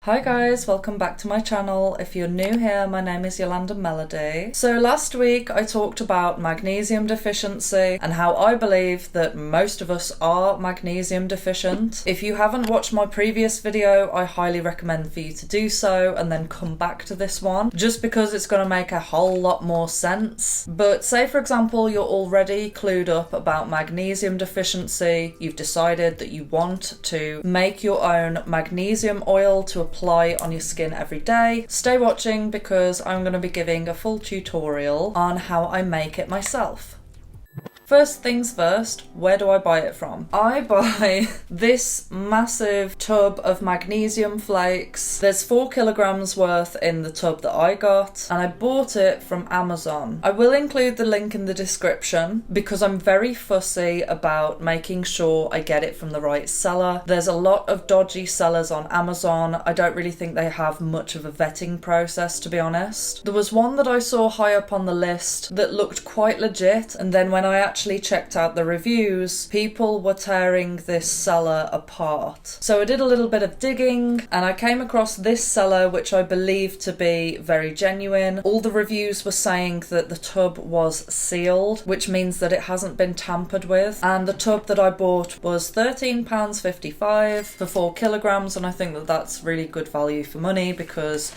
Hi guys, welcome back to my channel. If you're new here, my name is iOLANDE Melody. So last week I talked about magnesium deficiency and how I believe that most of us are magnesium deficient. If you haven't watched my previous video, I highly recommend for you to do so and then come back to this one, just because it's going to make a whole lot more sense. But say for example you're already clued up about magnesium deficiency, you've decided that you want to make your own magnesium oil to apply on your skin every day. Stay watching because I'm going to be giving a full tutorial on how I make it myself. First things first, where do I buy it from? I buy this massive tub of magnesium flakes. There's 4 kilograms worth in the tub that I got, and I bought it from Amazon. I will include the link in the description because I'm very fussy about making sure I get it from the right seller. There's a lot of dodgy sellers on Amazon. I don't really think they have much of a vetting process, to be honest. There was one that I saw high up on the list that looked quite legit, and then when I actually checked out the reviews, people were tearing this seller apart. So I did a little bit of digging and I came across this seller, which I believe to be very genuine. All the reviews were saying that the tub was sealed, which means that it hasn't been tampered with. And the tub that I bought was £13.55 for 4 kilograms, and I think that that's really good value for money because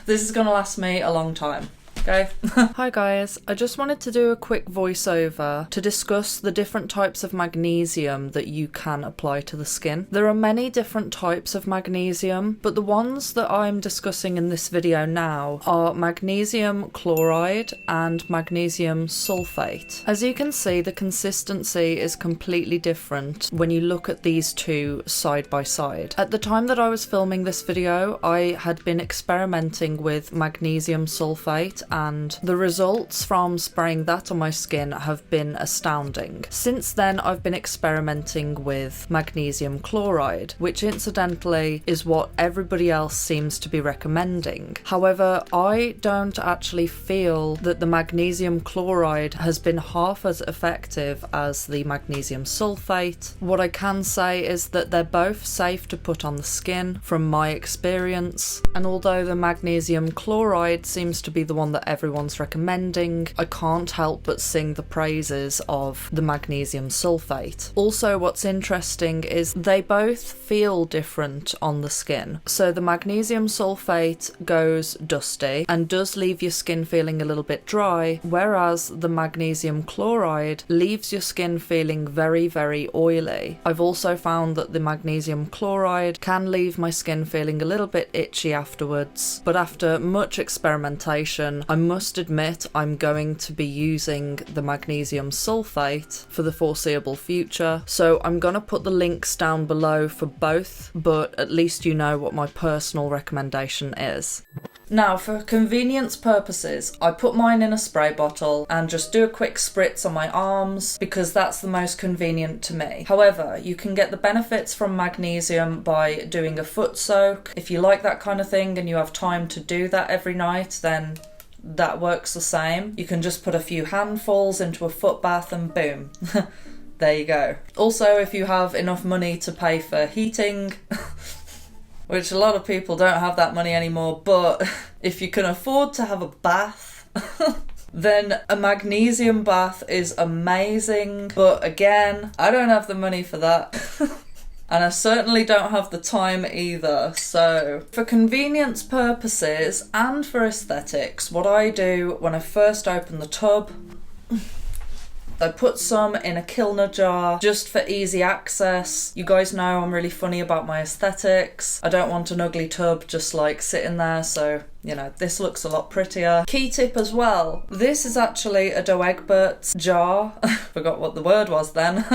this is going to last me a long time. Okay. Hi guys, I just wanted to do a quick voiceover to discuss the different types of magnesium that you can apply to the skin. There are many different types of magnesium, but the ones that I'm discussing in this video now are magnesium chloride and magnesium sulphate. As you can see, the consistency is completely different when you look at these two side by side. At the time that I was filming this video, I had been experimenting with magnesium sulphate, and the results from spraying that on my skin have been astounding. Since then, I've been experimenting with magnesium chloride, which incidentally is what everybody else seems to be recommending. However, I don't actually feel that the magnesium chloride has been half as effective as the magnesium sulphate. What I can say is that they're both safe to put on the skin from my experience, and although the magnesium chloride seems to be the one that everyone's recommending, I can't help but sing the praises of the magnesium sulphate. Also, what's interesting is they both feel different on the skin. So the magnesium sulphate goes dusty and does leave your skin feeling a little bit dry, whereas the magnesium chloride leaves your skin feeling very, very oily. I've also found that the magnesium chloride can leave my skin feeling a little bit itchy afterwards, but after much experimentation, I must admit I'm going to be using the magnesium sulphate for the foreseeable future, so I'm going to put the links down below for both, but at least you know what my personal recommendation is. Now, for convenience purposes, I put mine in a spray bottle and just do a quick spritz on my arms because that's the most convenient to me. However, you can get the benefits from magnesium by doing a foot soak. If you like that kind of thing and you have time to do that every night, then that works the same. You can just put a few handfuls into a foot bath and boom. There you go. Also, if you have enough money to pay for heating, which a lot of people don't have that money anymore, but if you can afford to have a bath, then a magnesium bath is amazing. But again, I don't have the money for that. And I certainly don't have the time either. So for convenience purposes and for aesthetics, what I do when I first open the tub, I put some in a Kilner jar just for easy access. You guys know I'm really funny about my aesthetics. I don't want an ugly tub just like sitting there, so you know, this looks a lot prettier. Key tip as well, this is actually a Doe Egbert's jar. Forgot what the word was then.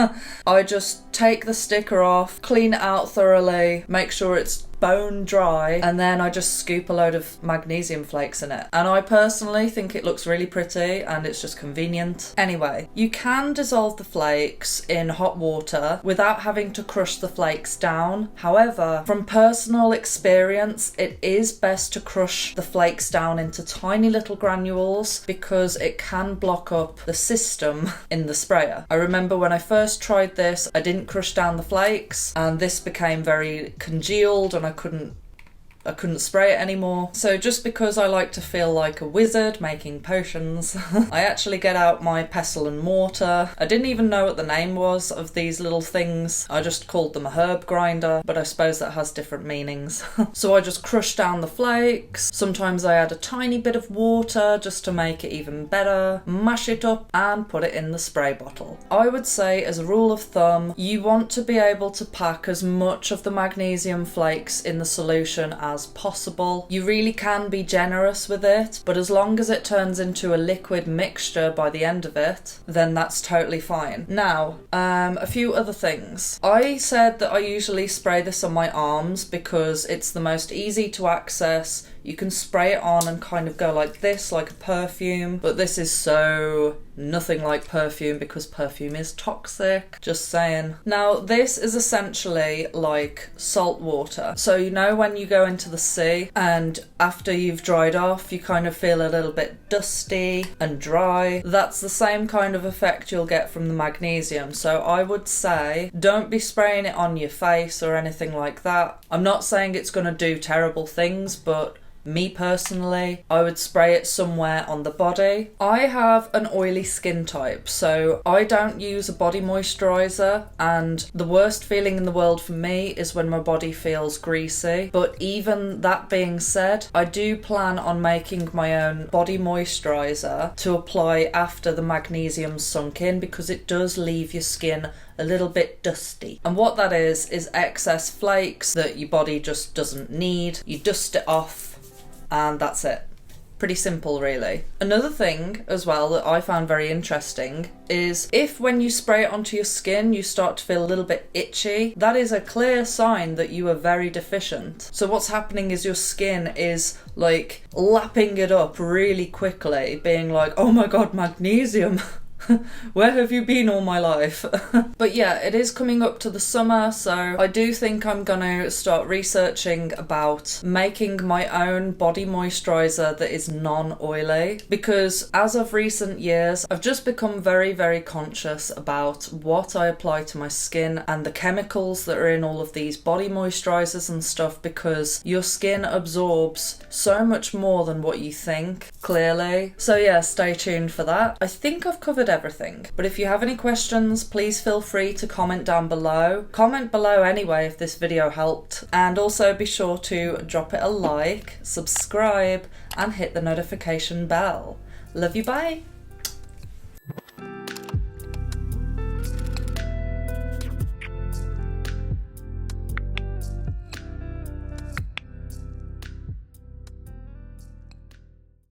I just take the sticker off, clean it out thoroughly, make sure it's bone dry, and then I just scoop a load of magnesium flakes in it. And I personally think it looks really pretty and it's just convenient. Anyway, you can dissolve the flakes in hot water without having to crush the flakes down. However, from personal experience, it is best to crush the the flakes down into tiny little granules because it can block up the system in the sprayer. I remember when I first tried this, I didn't crush down the flakes and this became very congealed and I couldn't spray it anymore. So just because I like to feel like a wizard making potions, I actually get out my pestle and mortar. I didn't even know what the name was of these little things. I just called them a herb grinder, but I suppose that has different meanings. So I just crush down the flakes. Sometimes I add a tiny bit of water just to make it even better, mash it up and put it in the spray bottle. I would say, as a rule of thumb, you want to be able to pack as much of the magnesium flakes in the solution as possible. You really can be generous with it, but as long as it turns into a liquid mixture by the end of it, then that's totally fine. Now, a few other things. I said that I usually spray this on my arms because it's the most easy to access. You can spray it on and kind of go like this, like a perfume, but this is so nothing like perfume because perfume is toxic. Just saying. Now, this is essentially like salt water. So you know when you go into the sea and after you've dried off, you kind of feel a little bit dusty and dry. That's the same kind of effect you'll get from the magnesium. So I would say don't be spraying it on your face or anything like that. I'm not saying it's going to do terrible things, but me personally, I would spray it somewhere on the body. I have an oily skin type, so I don't use a body moisturiser, and the worst feeling in the world for me is when my body feels greasy. But even that being said, I do plan on making my own body moisturiser to apply after the magnesium's sunk in, because it does leave your skin a little bit dusty. And what that is excess flakes that your body just doesn't need. You dust it off and that's it. Pretty simple, really. Another thing as well that I found very interesting is if when you spray it onto your skin you start to feel a little bit itchy, that is a clear sign that you are very deficient. So what's happening is your skin is like lapping it up really quickly, being like, oh my god, magnesium. Where have you been all my life? But yeah, it is coming up to the summer, so I do think I'm gonna start researching about making my own body moisturiser that is non-oily, because as of recent years I've just become very, very conscious about what I apply to my skin and the chemicals that are in all of these body moisturisers and stuff, because your skin absorbs so much more than what you think, clearly. So yeah, stay tuned for that. I think I've covered everything, but if you have any questions, please feel free to comment down below. Comment below anyway if this video helped, and also be sure to drop it a like, subscribe and hit the notification bell. Love you, bye!